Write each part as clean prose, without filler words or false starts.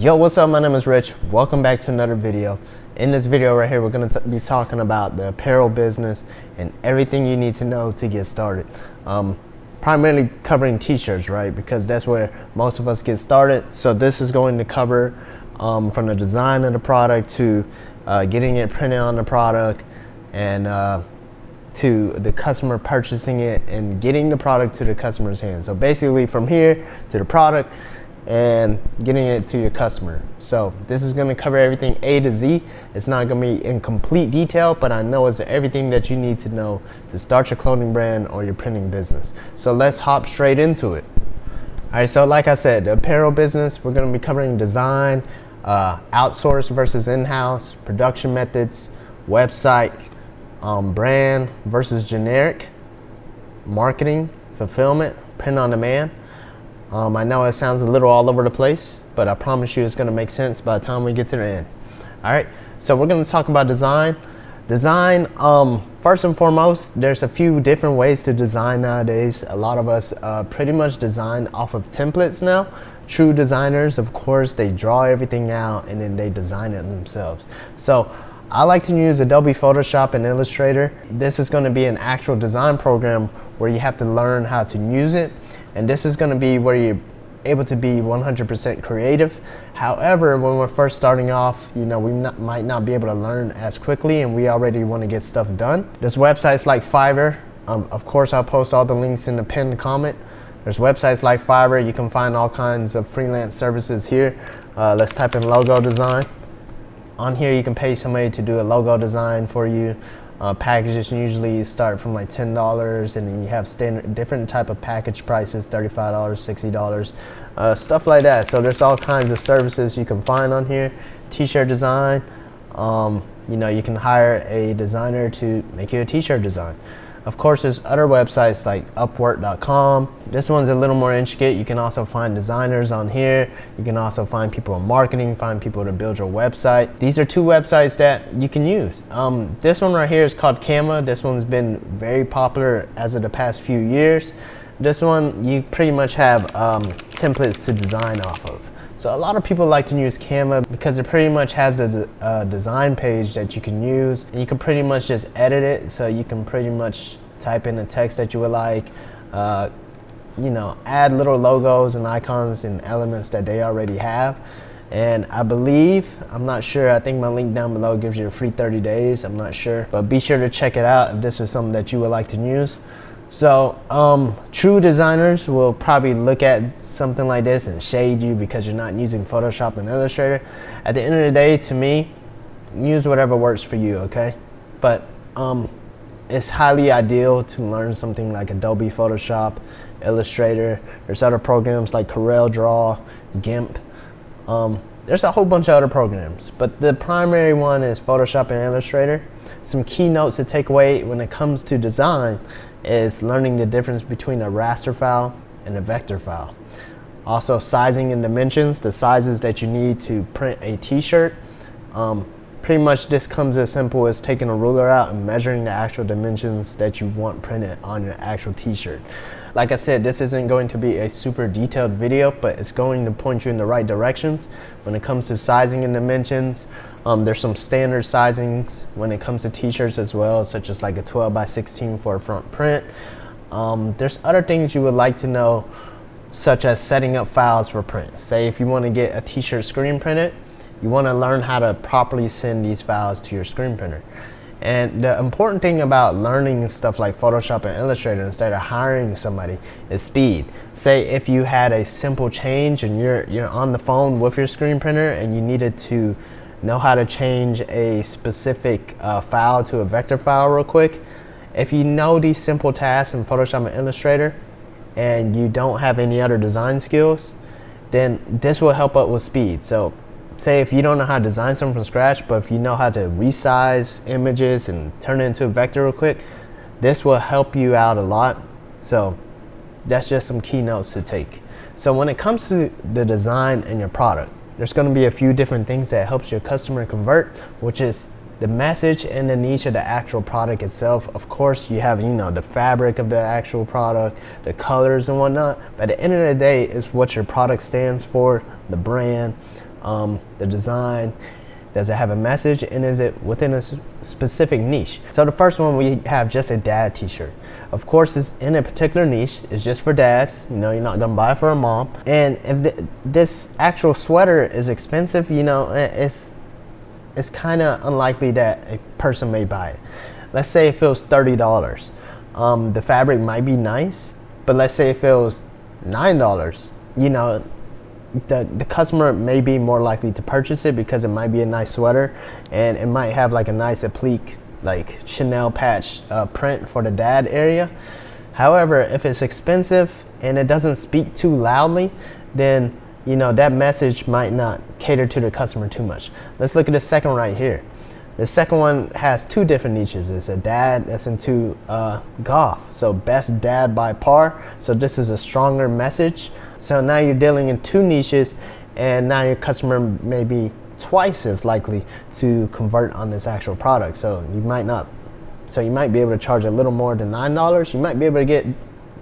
Yo, what's up? My name is Rich. Welcome back to another video. In this video right here, we're going to be talking about the apparel business and everything you need to know to get started. Primarily covering t-shirts, right? Because that's where most of us get started. So this is going to cover from the design of the product to getting it printed on the product and to the customer purchasing it and getting the product to the customer's hands. So basically from here to the product and getting it to your customer. So this is going to cover everything A to Z. It's not going to be in complete detail, but I know it's everything that you need to know to start your clothing brand or your printing business. So let's hop straight into it. All right, so like I said, the apparel business, we're going to be covering design, outsource versus in-house, production methods, website, brand versus generic, marketing, fulfillment, print on demand. I know it sounds a little all over the place, but I promise you it's going to make sense by the time we get to the end. All right, so we're going to talk about design. Design, first and foremost, there's a few different ways to design nowadays. A lot of us pretty much design off of templates now. True designers, of course, they draw everything out and then they design it themselves. So I like to use Adobe Photoshop and Illustrator. This is going to be an actual design program where you have to learn how to use it. And this is going to be where you're able to be 100% creative. However, when we're first starting off, you know, we might not be able to learn as quickly and we already want to get stuff done. There's websites like Fiverr. Of course, I'll post all the links in the pinned comment. There's websites like Fiverr. You can find all kinds of freelance services here. Let's type in logo design. On here, you can pay somebody to do a logo design for you. Packages usually start from like $10, and then you have different type of package prices, $35, $60, stuff like that. So there's all kinds of services you can find on here. T-shirt design, you know, you can hire a designer to make you a t-shirt design. Of course, there's other websites like Upwork.com. This one's a little more intricate. You can also find designers on here. You can also find people in marketing, find people to build your website. These are two websites that you can use. This one right here is called Canva. This one's been very popular as of the past few years. This one, you pretty much have templates to design off of. So a lot of people like to use Canva because it pretty much has the design page that you can use, and you can pretty much just edit it. So you can pretty much type in the text that you would like, you know, add little logos and icons and elements that they already have. And I believe, I'm not sure, I think my link down below gives you a free 30 days. I'm not sure, but be sure to check it out if this is something that you would like to use. So true designers will probably look at something like this and shade you because you're not using Photoshop and Illustrator. At the end of the day, to me, use whatever works for you, okay? But it's highly ideal to learn something like Adobe Photoshop, Illustrator. There's other programs like CorelDRAW, GIMP. There's a whole bunch of other programs, but the primary one is Photoshop and Illustrator. Some key notes to take away when it comes to design is learning the difference between a raster file and a vector file. Also sizing and dimensions, the sizes that you need to print a t-shirt. Pretty much this comes as simple as taking a ruler out and measuring the actual dimensions that you want printed on your actual t-shirt. Like I said, this isn't going to be a super detailed video, but it's going to point you in the right directions when it comes to sizing and dimensions. There's some standard sizings when it comes to t-shirts as well, such as like a 12x16 for a front print. There's other things you would like to know, such as setting up files for print. Say if you want to get a t-shirt screen printed, you want to learn how to properly send these files to your screen printer. And the important thing about learning stuff like Photoshop and Illustrator instead of hiring somebody is speed. Say if you had a simple change and you're on the phone with your screen printer and you needed to know how to change a specific file to a vector file real quick. If you know these simple tasks in Photoshop and Illustrator and you don't have any other design skills, then this will help out with speed. So say if you don't know how to design something from scratch, but if you know how to resize images and turn it into a vector real quick, this will help you out a lot. So that's just some key notes to take. So when it comes to the design and your product, there's going to be a few different things that helps your customer convert, which is the message and the niche of the actual product itself. Of course, you have, you know, the fabric of the actual product, the colors and whatnot. But at the end of the day, it's what your product stands for, the brand, the design, does it have a message, and is it within a specific niche? So the first one, we have just a dad t-shirt. Of course, it's in a particular niche. It's just for dads. You know, you're not gonna buy it for a mom. And if this actual sweater is expensive, you know, it's kind of unlikely that a person may buy it. Let's say if it was $30. The fabric might be nice, but let's say if it was $9, you know, the customer may be more likely to purchase it because it might be a nice sweater and it might have like a nice applique, like Chanel patch print for the dad area. However, if it's expensive and it doesn't speak too loudly, then you know that message might not cater to the customer too much. Let's look at the second right here. The second one has two different niches. It's a dad that's into golf, so best dad by par. So this is a stronger message. So now you're dealing in two niches, and now your customer may be twice as likely to convert on this actual product. So you might be able to charge a little more than $9. You might be able to get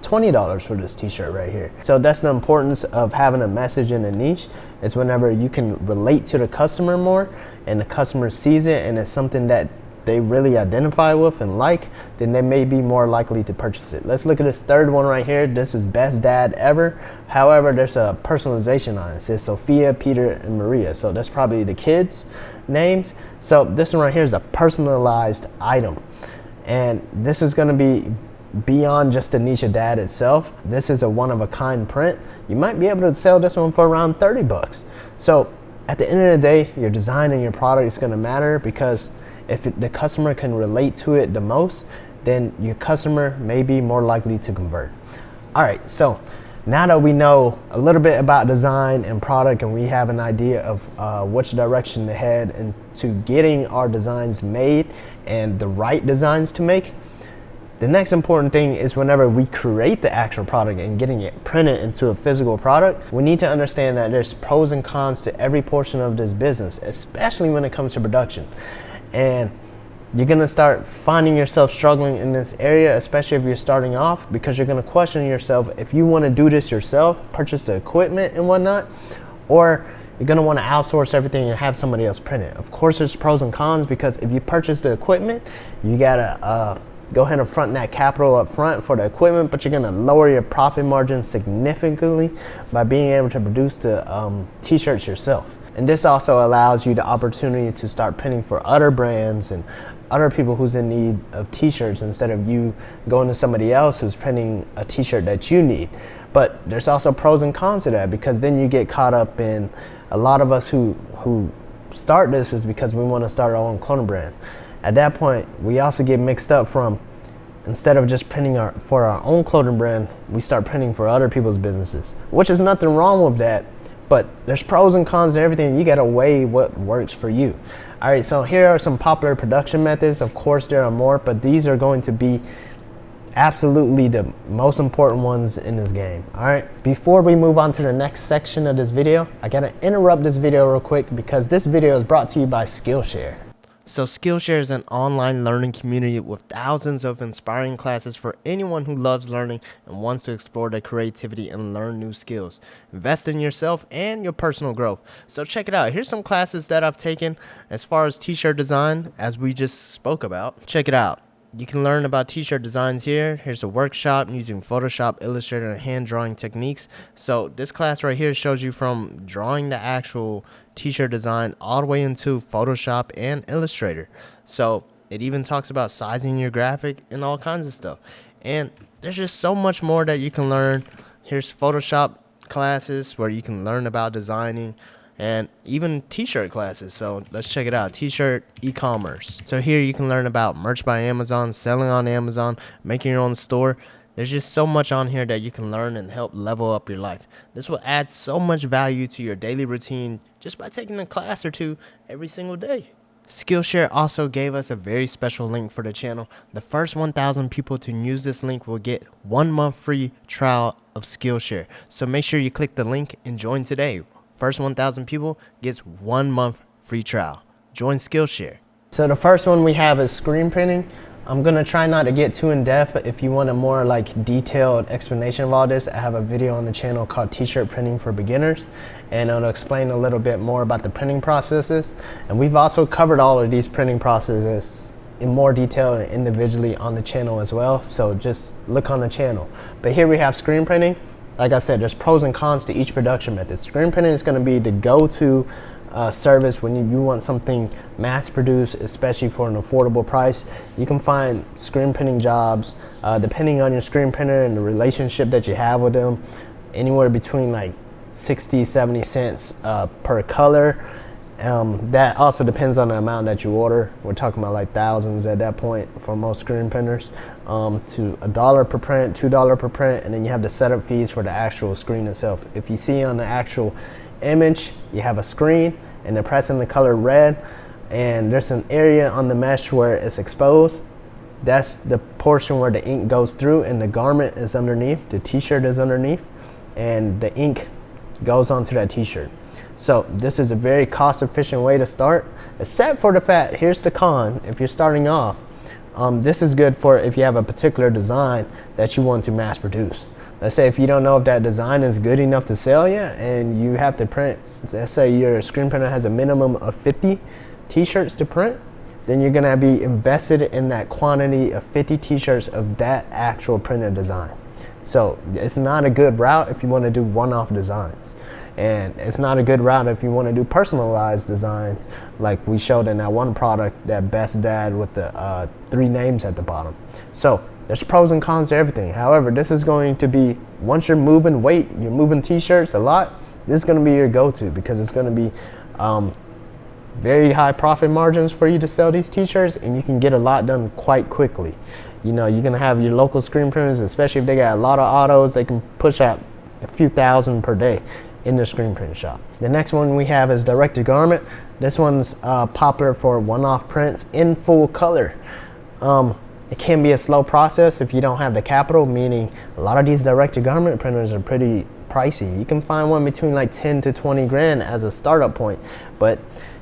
$20 for this t-shirt right here. So that's the importance of having a message in a niche, is whenever you can relate to the customer more and the customer sees it and it's something that they really identify with and like, then they may be more likely to purchase it. Let's look at this third one right here. This is best dad ever. However, there's a personalization on it. It says Sophia, Peter, and Maria. So that's probably the kids' names. So this one right here is a personalized item. And this is gonna be beyond just the niche of dad itself. This is a one-of-a-kind print. You might be able to sell this one for around 30 bucks. So at the end of the day, your design and your product is gonna matter, because if the customer can relate to it the most, then your customer may be more likely to convert. All right, so now that we know a little bit about design and product, and we have an idea of which direction to head into getting our designs made and the right designs to make, the next important thing is whenever we create the actual product and getting it printed into a physical product, we need to understand that there's pros and cons to every portion of this business, especially when it comes to production. And you're gonna start finding yourself struggling in this area, especially if you're starting off, because you're gonna question yourself if you wanna do this yourself, purchase the equipment and whatnot, or you're gonna wanna outsource everything and have somebody else print it. Of course, there's pros and cons, because if you purchase the equipment, you gotta go ahead and front that capital up front for the equipment, but you're gonna lower your profit margin significantly by being able to produce the t-shirts yourself. And this also allows you the opportunity to start printing for other brands and other people who's in need of t-shirts, instead of you going to somebody else who's printing a t-shirt that you need. But there's also pros and cons to that, because then you get caught up in, a lot of us who start this is because we want to start our own clothing brand. At that point, we also get mixed up from, instead of just printing for our own clothing brand, we start printing for other people's businesses, which is nothing wrong with that. But there's pros and cons to everything. You gotta weigh what works for you. All right, so here are some popular production methods. Of course, there are more, but these are going to be absolutely the most important ones in this game. All right, before we move on to the next section of this video, I gotta interrupt this video real quick, because this video is brought to you by Skillshare. So Skillshare is an online learning community with thousands of inspiring classes for anyone who loves learning and wants to explore their creativity and learn new skills. Invest in yourself and your personal growth. So check it out. Here's some classes that I've taken as far as t-shirt design, as we just spoke about. Check it out. You can learn about t-shirt designs here. Here's a workshop using Photoshop, Illustrator, and hand drawing techniques. So this class right here shows you from drawing the actual t-shirt design all the way into Photoshop and Illustrator. So it even talks about sizing your graphic and all kinds of stuff. And there's just so much more that you can learn. Here's Photoshop classes where you can learn about designing, and even t-shirt classes. So let's check it out. T-shirt e-commerce. So here you can learn about merch by Amazon, selling on Amazon, making your own store. There's just so much on here that you can learn and help level up your life. This will add so much value to your daily routine just by taking a class or two every single day. Skillshare also gave us a very special link for the channel. The first 1,000 people to use this link will get 1 month free trial of Skillshare. So make sure you click the link and join today. First 1,000 people gets 1 month free trial. Join Skillshare. So the first one we have is screen printing. I'm gonna try not to get too in depth. If you want a more like detailed explanation of all this, I have a video on the channel called T-shirt printing for beginners, and it'll explain a little bit more about the printing processes. And we've also covered all of these printing processes in more detail and individually on the channel as well. So just look on the channel. But here we have screen printing. Like I said, there's pros and cons to each production method. Screen printing is gonna be the go-to service when you want something mass produced, especially for an affordable price. You can find screen printing jobs, depending on your screen printer and the relationship that you have with them, anywhere between like 60-70 cents per color. That also depends on the amount that you order. We're talking about like thousands at that point for most screen printers, to $1 per print, $2 per print, and then you have the setup fees for the actual screen itself. If you see on the actual image, you have a screen and they're pressing the color red, and there's an area on the mesh where it's exposed. That's the portion where the ink goes through, and the garment is underneath, the t-shirt is underneath, and the ink goes onto that t-shirt. So this is a very cost efficient way to start, except for the fact, here's the con, if you're starting off, this is good for if you have a particular design that you want to mass produce. Let's say if you don't know if that design is good enough to sell yet, and you have to print, let's say your screen printer has a minimum of 50 t-shirts to print, then you're gonna be invested in that quantity of 50 t-shirts of that actual printed design. So it's not a good route if you wanna do one-off designs. And it's not a good route if you wanna do personalized designs, like we showed in that one product, that Best Dad with the 3 names at the bottom. So there's pros and cons to everything. However, this is going to be, once you're moving weight, you're moving t-shirts a lot, this is gonna be your go-to, because it's gonna be very high profit margins for you to sell these t-shirts, and you can get a lot done quite quickly. You know, you're gonna have your local screen printers, especially if they got a lot of autos, they can push out a few thousand per day in their screen print shop. The next one we have is direct to garment. This one's popular for one-off prints in full color. It can be a slow process if you don't have the capital, meaning a lot of these direct to garment printers are pretty pricey. You can find one between like 10 to 20 grand as a startup point, but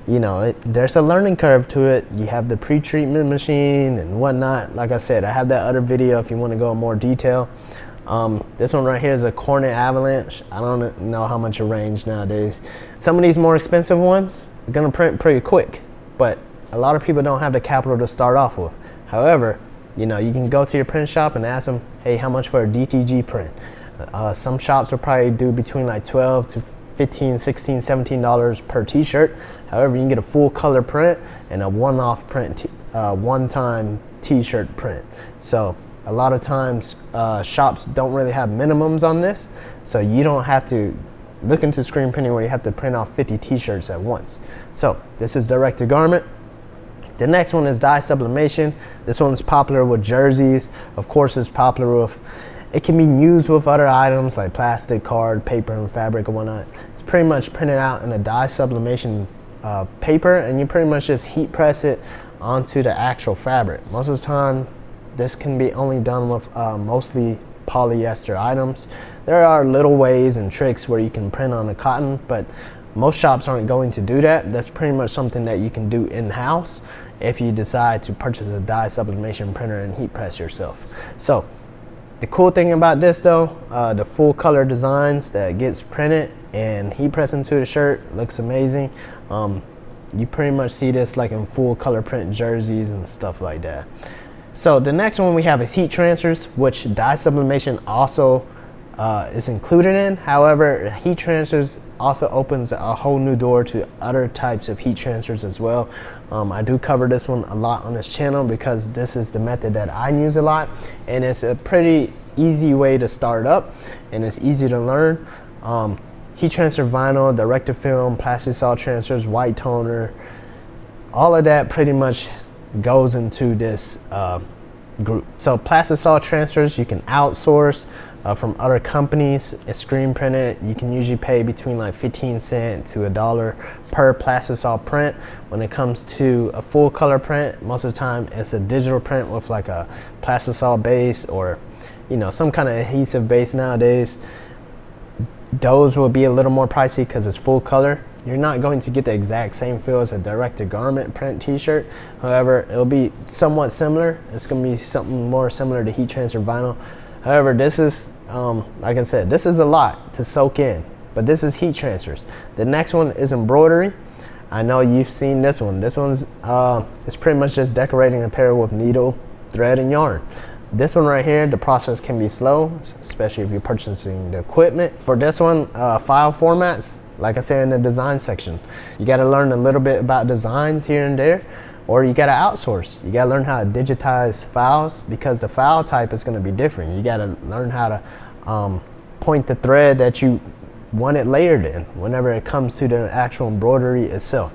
you know, there's a learning curve to it. You have the pre-treatment machine and whatnot. Like I said, I have that other video if you want to go in more detail. This one right here is a Cornet Avalanche. I don't know how much it range nowadays. Some of these more expensive ones are gonna print pretty quick, but a lot of people don't have the capital to start off with. However, you know, you can go to your print shop and ask them, hey, how much for a DTG print? Some shops will probably do between like $12 to $15, $16, $17 per t-shirt. However, you can get a full color print and a one-off print, one-time t-shirt print. So a lot of times shops don't really have minimums on this, so you don't have to look into screen printing where you have to print off 50 t-shirts at once. So this is direct to garment. The next one is dye sublimation. This one's popular with jerseys. Of course, it's popular with, it can be used with other items like plastic, card, paper, and fabric and whatnot. It's pretty much printed out in a dye sublimation paper, and you pretty much just heat press it onto the actual fabric. Most of the time, this can be only done with mostly polyester items. There are little ways and tricks where you can print on the cotton, but most shops aren't going to do that. That's pretty much something that you can do in-house if you decide to purchase a dye sublimation printer and heat press yourself. So the cool thing about this though, the full color designs that gets printed and heat pressed into the shirt looks amazing. You pretty much see this like in full color print jerseys and stuff like that. So the next one we have is heat transfers, which dye sublimation also is included in. However, heat transfers also opens a whole new door to other types of heat transfers as well. I do cover this one a lot on this channel because this is the method that I use a lot, and it's a pretty easy way to start up, and it's easy to learn. Heat transfer vinyl, direct to film, plastic saw transfers, white toner, all of that pretty much goes into this group. So plastic saw transfers you can outsource from other companies. It's screen printed. You can usually pay between like 15 cents to $1 per plastic saw print. When it comes to a full color print, most of the time it's a digital print with like a plastic saw base or, you know, some kind of adhesive base nowadays. Those will be a little more pricey because it's full color. You're not going to get the exact same feel as a direct-to-garment print t-shirt. However, it'll be somewhat similar. It's going to be something more similar to heat transfer vinyl. However, this is, like I said, this is a lot to soak in, but this is heat transfers. The next one is embroidery. I know you've seen this one. This one's it's pretty much just decorating apparel with needle, thread, and yarn. This one right here, the process can be slow, especially if you're purchasing the equipment. For this one, file formats, like I said in the design section, you got to learn a little bit about designs here and there, or you got to outsource. You got to learn how to digitize files because the file type is going to be different. You got to learn how to point the thread that you want it layered in whenever it comes to the actual embroidery itself.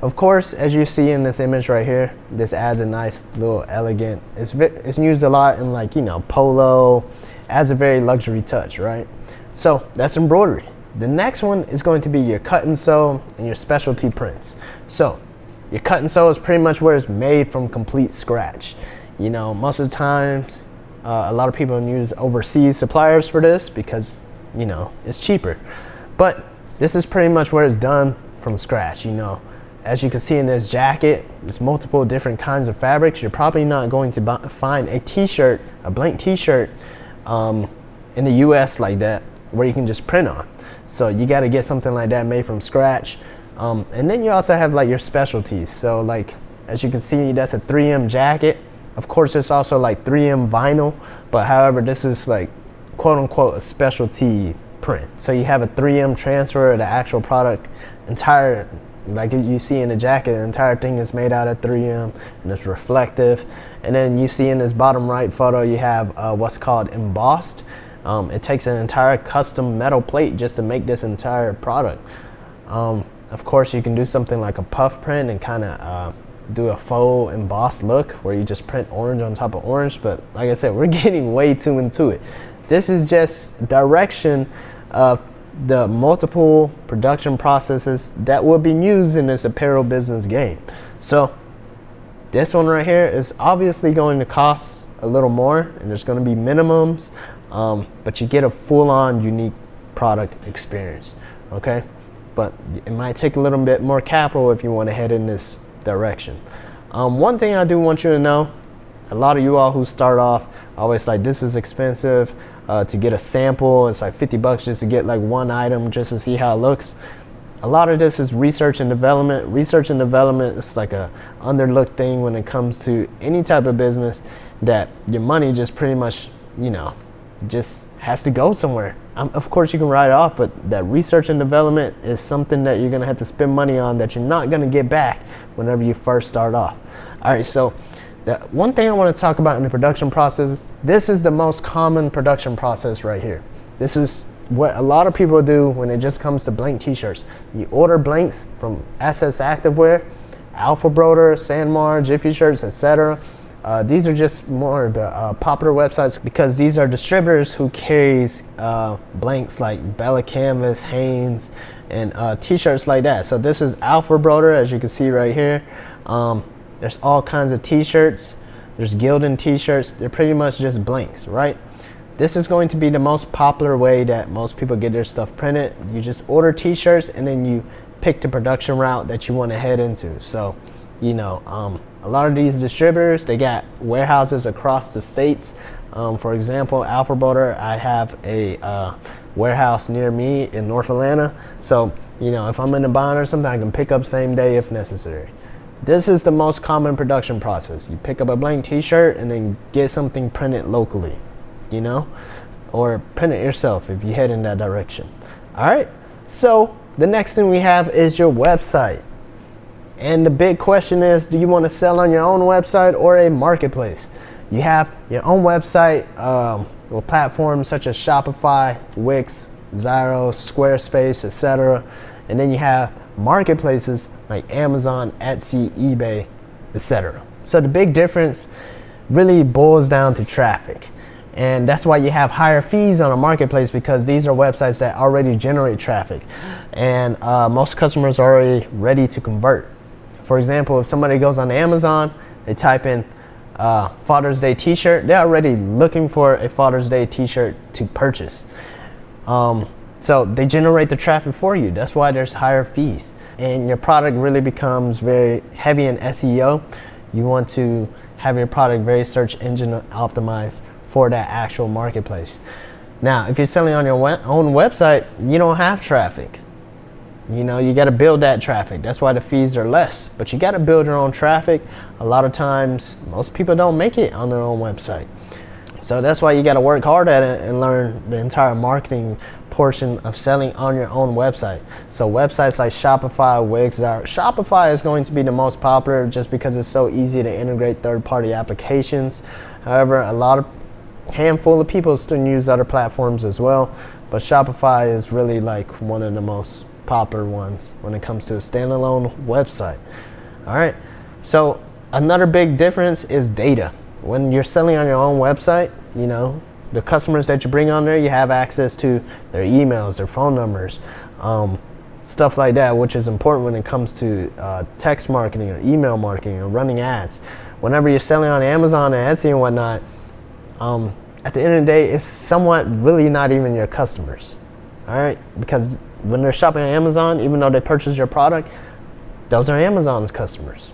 Of course, as you see in this image right here, this adds a nice little elegant, it's used a lot in, like, you know, polo, adds a very luxury touch, right? So that's embroidery. The next one is going to be your cut and sew and your specialty prints. So your cut and sew is pretty much where it's made from complete scratch. You know, most of the times, a lot of people use overseas suppliers for this because, you know, it's cheaper. But this is pretty much where it's done from scratch. You know, as you can see in this jacket, there's multiple different kinds of fabrics. You're probably not going to find a t-shirt, a blank t-shirt in the US like that, where you can just print on. So you got to get something like that made from scratch. And then you also have like your specialties. So like, as you can see, that's a 3M jacket. Of course, it's also like 3M vinyl, but however, this is like quote unquote a specialty print. So you have a 3M transfer of the actual product, entire, like you see in the jacket, the entire thing is made out of 3M and it's reflective. And then you see in this bottom right photo, you have what's called embossed. It takes an entire custom metal plate just to make this entire product. Of course, you can do something like a puff print and kind of do a faux embossed look where you just print orange on top of orange. But like I said, we're getting way too into it. This is just direction of the multiple production processes that will be used in this apparel business game. So this one right here is obviously going to cost a little more, and there's going to be minimums, but you get a full-on unique product experience, okay? But it might take a little bit more capital if you want to head in this direction. One thing I do want you to know, a lot of you all who start off always like, this is expensive to get a sample. It's like 50 bucks just to get like one item just to see how it looks. A lot of this is research and development. Research and development is like a underlooked thing when it comes to any type of business, that your money just pretty much, you know, just has to go somewhere. Of course you can write it off, but that research and development is something that you're gonna have to spend money on that you're not gonna get back whenever you first start off. All right, so the one thing I want to talk about in the production process, this is the most common production process right here. This is what a lot of people do when it just comes to blank t-shirts. You order blanks from SS Activewear, Alpha Broder, Sanmar, Jiffy Shirts, etc. These are just more the popular websites because these are distributors who carries blanks like Bella Canvas, Hanes, and t-shirts like that. So this is Alpha Broder, as you can see right here. There's all kinds of t-shirts. There's Gildan t-shirts. They're pretty much just blanks, right? This is going to be the most popular way that most people get their stuff printed. You just order t-shirts and then you pick the production route that you want to head into. So, you know, a lot of these distributors, they got warehouses across the states. For example, Alpha Broder, I have a warehouse near me in North Atlanta. So, you know, if I'm in a bind or something, I can pick up same day if necessary. This is the most common production process. You pick up a blank t-shirt and then get something printed locally, you know, or print it yourself if you head in that direction. All right, so the next thing we have is your website. And the big question is, do you want to sell on your own website or a marketplace? You have your own website with platforms such as Shopify, Wix, Xero, Squarespace, etc. And then you have marketplaces like Amazon, Etsy, eBay, etc. So the big difference really boils down to traffic. And that's why you have higher fees on a marketplace, because these are websites that already generate traffic. And most customers are already ready to convert. For example, if somebody goes on Amazon, they type in Father's Day t-shirt, they're already looking for a Father's Day t-shirt to purchase. So they generate the traffic for you. That's why there's higher fees. And your product really becomes very heavy in SEO. You want to have your product very search engine optimized for that actual marketplace. Now, if you're selling on your own website, you don't have traffic. You know, you got to build that traffic. That's why the fees are less. But you got to build your own traffic. A lot of times, most people don't make it on their own website. So that's why you got to work hard at it and learn the entire marketing portion of selling on your own website. So websites like Shopify, Wix, Shopify is going to be the most popular just because it's so easy to integrate third-party applications. However, handful of people still use other platforms as well, but Shopify is really like one of the most popular ones when it comes to a standalone website. All right, so another big difference is data. When you're selling on your own website, you know, the customers that you bring on there, you have access to their emails, their phone numbers, stuff like that, which is important when it comes to text marketing or email marketing or running ads. Whenever you're selling on Amazon and Etsy and whatnot, at the end of the day, it's somewhat really not even your customers, all right? Because when they're shopping on Amazon, even though they purchase your product, those are Amazon's customers,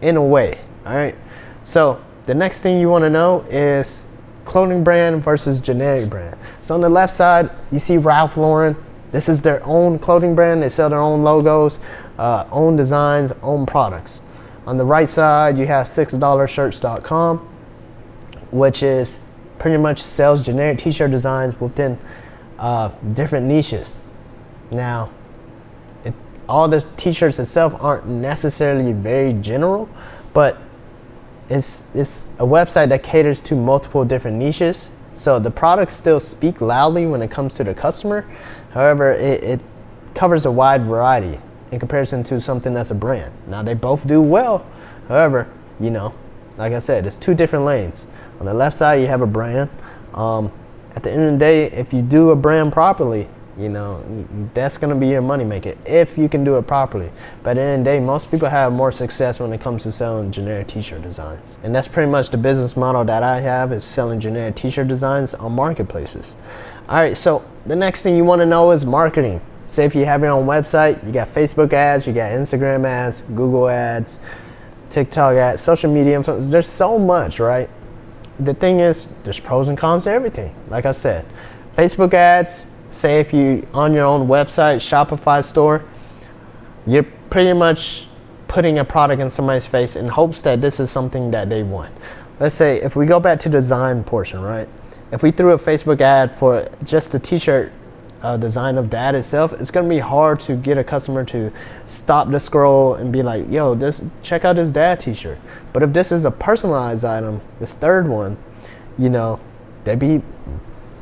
in a way, all right? So the next thing you wanna know is clothing brand versus generic brand. So on the left side, you see Ralph Lauren. This is their own clothing brand. They sell their own logos, own designs, own products. On the right side, you have $6shirts.com, which is pretty much sells generic t-shirt designs within different niches. Now, all the t-shirts itself aren't necessarily very general, but it's a website that caters to multiple different niches. So the products still speak loudly when it comes to the customer. However, it covers a wide variety in comparison to something that's a brand. Now, they both do well. However, you know, like I said, it's two different lanes. On the left side, you have a brand. At the end of the day, if you do a brand properly, you know, that's gonna be your moneymaker if you can do it properly. But at the end of the day, most people have more success when it comes to selling generic t-shirt designs. And that's pretty much the business model that I have, is selling generic t-shirt designs on marketplaces. All right, so the next thing you wanna know is marketing. Say if you have your own website, you got Facebook ads, you got Instagram ads, Google ads, TikTok ads, social media, there's so much, right? The thing is, there's pros and cons to everything. Like I said, Facebook ads, say if you on your own website, Shopify store, you're pretty much putting a product in somebody's face in hopes that this is something that they want. Let's say if we go back to the design portion, right? If we threw a Facebook ad for just the t-shirt design of that itself, it's gonna be hard to get a customer to stop the scroll and be like, yo, check out this dad t-shirt. But if this is a personalized item, this third one, you know,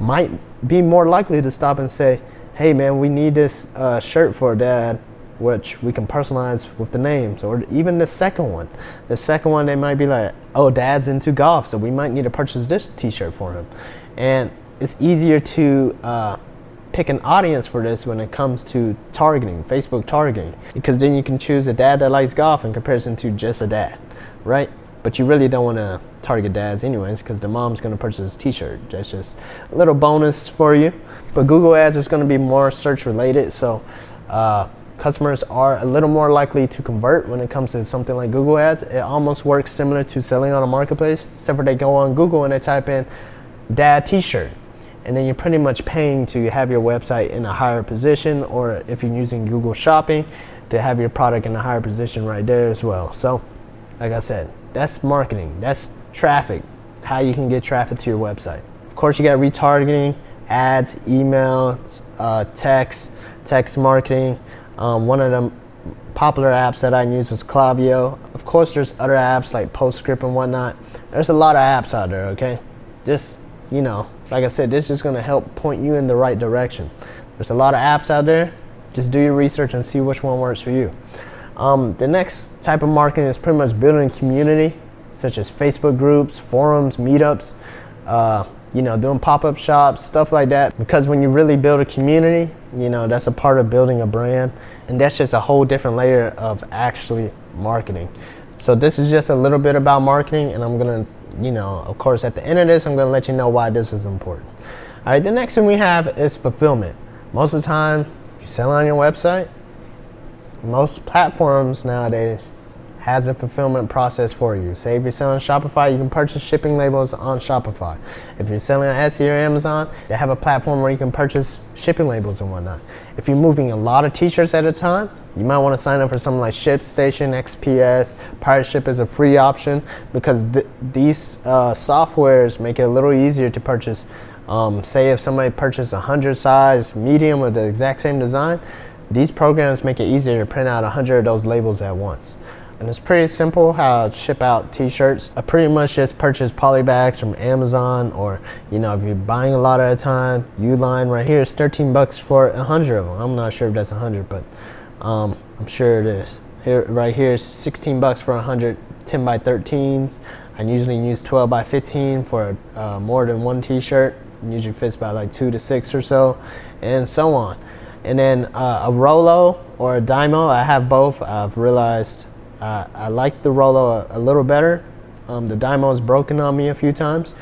might be more likely to stop and say, hey man, we need this shirt for dad, which we can personalize with the names. Or even the second one. The second one, they might be like, oh, dad's into golf, so we might need to purchase this t-shirt for him. And it's easier to pick an audience for this when it comes to targeting, Facebook targeting, because then you can choose a dad that likes golf in comparison to just a dad, right? But you really don't want to target dads anyways, because the mom's going to purchase a t-shirt. That's just a little bonus for you. But Google ads is going to be more search related, so customers are a little more likely to convert when it comes to something like Google ads. It almost works similar to selling on a marketplace, except for they go on Google and they type in dad t-shirt, and then you're pretty much paying to have your website in a higher position, or if you're using Google Shopping, to have your product in a higher position right there as well. So like I said, that's marketing, that's traffic, how you can get traffic to your website. Of course, you got retargeting, ads, emails, text marketing. One of the popular apps that I use is Klaviyo. Of course, there's other apps like PostScript and whatnot. There's a lot of apps out there, okay? Just, you know, like I said, this is just gonna help point you in the right direction. There's a lot of apps out there. Just do your research and see which one works for you. The next type of marketing is pretty much building a community, such as Facebook groups, forums, meetups, you know, doing pop-up shops, stuff like that. Because when you really build a community, you know, that's a part of building a brand. And that's just a whole different layer of actually marketing. So this is just a little bit about marketing, and I'm gonna, you know, of course, at the end of this, I'm gonna let you know why this is important. All right, the next thing we have is fulfillment. Most of the time, if you sell on your website, most platforms nowadays has a fulfillment process for you. Say if you're selling on Shopify, you can purchase shipping labels on Shopify. If you're selling on Etsy or Amazon, they have a platform where you can purchase shipping labels and whatnot. If you're moving a lot of t-shirts at a time, you might want to sign up for something like ShipStation, XPS. Pirate Ship is a free option because these softwares make it a little easier to purchase. Say if somebody purchased 100 size medium with the exact same design, these programs make it easier to print out 100 of those labels at once. And it's pretty simple how to ship out t-shirts. I pretty much just purchase poly bags from Amazon, or if you're buying a lot at a time, Uline right here is $13 for 100 of them. I'm not sure if that's 100, but I'm sure it is. Right here is $16 for 100 10 by 13s. I usually use 12 by 15 for more than one t-shirt. It usually fits by like 2 to 6 or so, and so on. And then a Rolo or a Dymo, I have both. I've realized I like the Rolo a little better. The Dymo is broken on me a few times.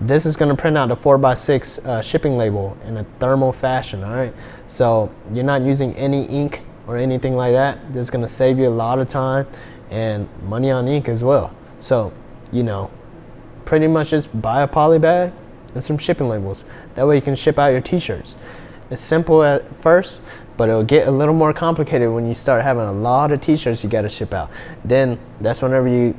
This is going to print out a 4x6 shipping label in a thermal fashion, all right? So you're not using any ink or anything like that. This is going to save you a lot of time and money on ink as well. So, pretty much just buy a poly bag and some shipping labels. That way you can ship out your t-shirts. It's simple at first, but it'll get a little more complicated when you start having a lot of t-shirts you got to ship out. Then that's whenever you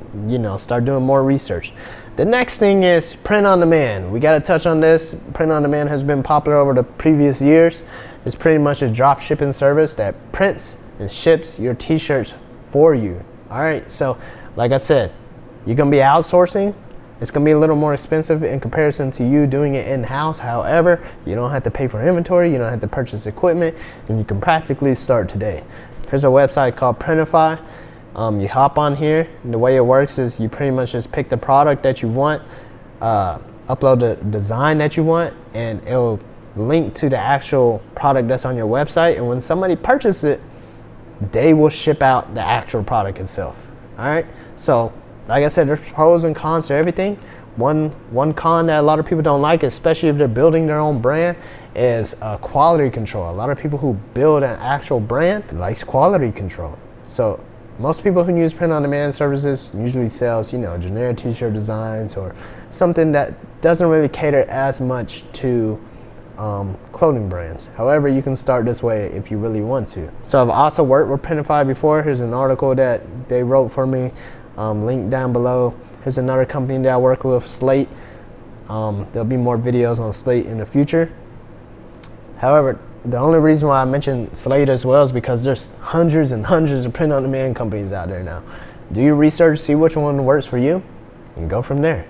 start doing more research. The next thing is print on demand. We got to touch on this. Print on demand has been popular over the previous years. It's pretty much a drop shipping service that prints and ships your t-shirts for you. All right, so like I said, you're gonna be outsourcing. It's gonna be a little more expensive in comparison to you doing it in-house. However, you don't have to pay for inventory, you don't have to purchase equipment, and you can practically start today. Here's a website called Printify. You hop on here, and the way it works is you pretty much just pick the product that you want, upload the design that you want, and it'll link to the actual product that's on your website. And when somebody purchases it, they will ship out the actual product itself. All right, so like I said, there's pros and cons to everything. One con that a lot of people don't like, especially if they're building their own brand, is quality control. A lot of people who build an actual brand likes quality control. So most people who use print-on-demand services usually sells, generic t-shirt designs or something that doesn't really cater as much to clothing brands. However, you can start this way if you really want to. So I've also worked with Printify before. Here's an article that they wrote for me, link down below. Here's another company that I work with, Slate. There'll be more videos on Slate in the future. However, the only reason why I mentioned Slate as well is because there's hundreds and hundreds of print-on-demand companies out there now. Do your research, see which one works for you, and go from there.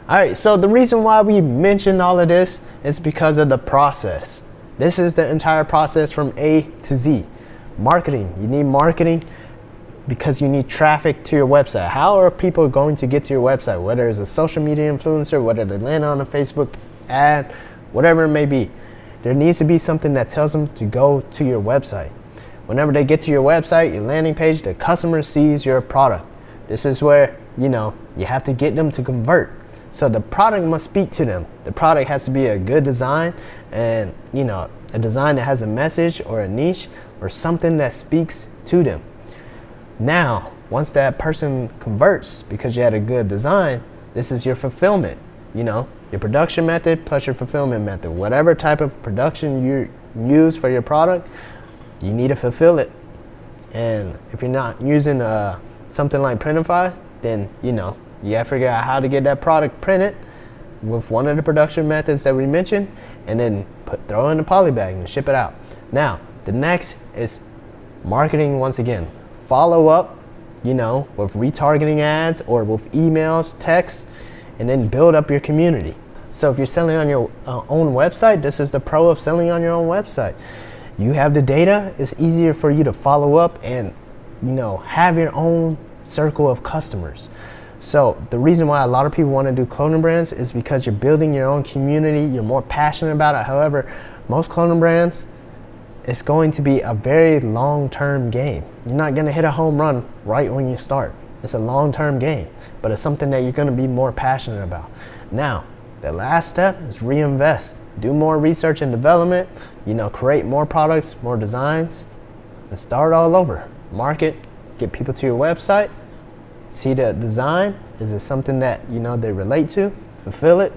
All right, so the reason why we mentioned all of this is because of the process. This is the entire process from A to Z. Marketing, you need marketing because you need traffic to your website. How are people going to get to your website? Whether it's a social media influencer, whether they land on a Facebook ad, whatever it may be. There needs to be something that tells them to go to your website. Whenever they get to your website, your landing page, the customer sees your product. This is where, you have to get them to convert. So the product must speak to them. The product has to be a good design and, a design that has a message or a niche or something that speaks to them. Now, once that person converts because you had a good design, this is your fulfillment, your production method plus your fulfillment method. Whatever type of production you use for your product, you need to fulfill it. And if you're not using something like Printify, then, you gotta figure out how to get that product printed with one of the production methods that we mentioned, and then throw in the poly bag and ship it out. Now, the next is marketing once again. Follow up, with retargeting ads or with emails, text, and then build up your community. So if you're selling on your own website, this is the pro of selling on your own website. You have the data, it's easier for you to follow up and, have your own circle of customers. So the reason why a lot of people want to do clothing brands is because you're building your own community, you're more passionate about it. However, most clothing brands, it's going to be a very long-term game. You're not going to hit a home run right when you start. It's a long-term game, but it's something that you're going to be more passionate about. Now, the last step is reinvest. do more research and development, you know, create more products, more designs, and start all over. Market, get people to your website, see the design, is it something that, you know, they relate to, fulfill it,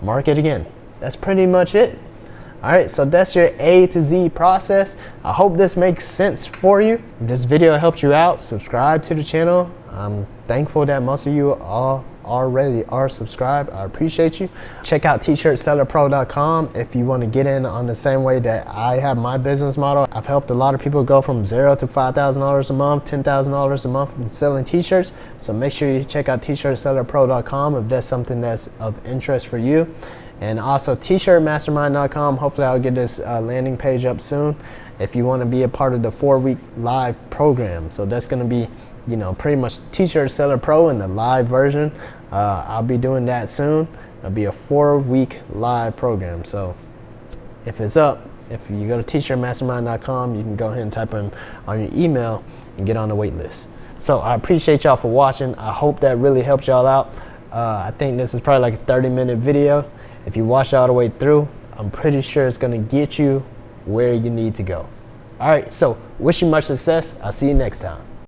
market again. That's pretty much it. All right, so that's your A to Z process. I hope this makes sense for you. If this video helped you out, subscribe to the channel. I'm thankful that most of you all already are subscribed. I appreciate you. Check out tshirtsellerpro.com if you want to get in on the same way that I have my business model. I've helped a lot of people go from $0 to $5,000 a month, $10,000 a month from selling t-shirts. So make sure you check out tshirtsellerpro.com if that's something that's of interest for you. And also tshirtmastermind.com. Hopefully I'll get this landing page up soon if you want to be a part of the 4-week live program. So that's going to be, you know, pretty much T-Shirt Seller Pro in the live version. I'll be doing that soon. It'll be a 4-week live program. So if it's up, if you go to tshirtmastermind.com, you can go ahead and type in on your email and get on the wait list. So I appreciate y'all for watching. I hope that really helps y'all out. I think this is probably like a 30-minute video. If you watch all the way through, I'm pretty sure it's gonna get you where you need to go. All right, so wish you much success. I'll see you next time.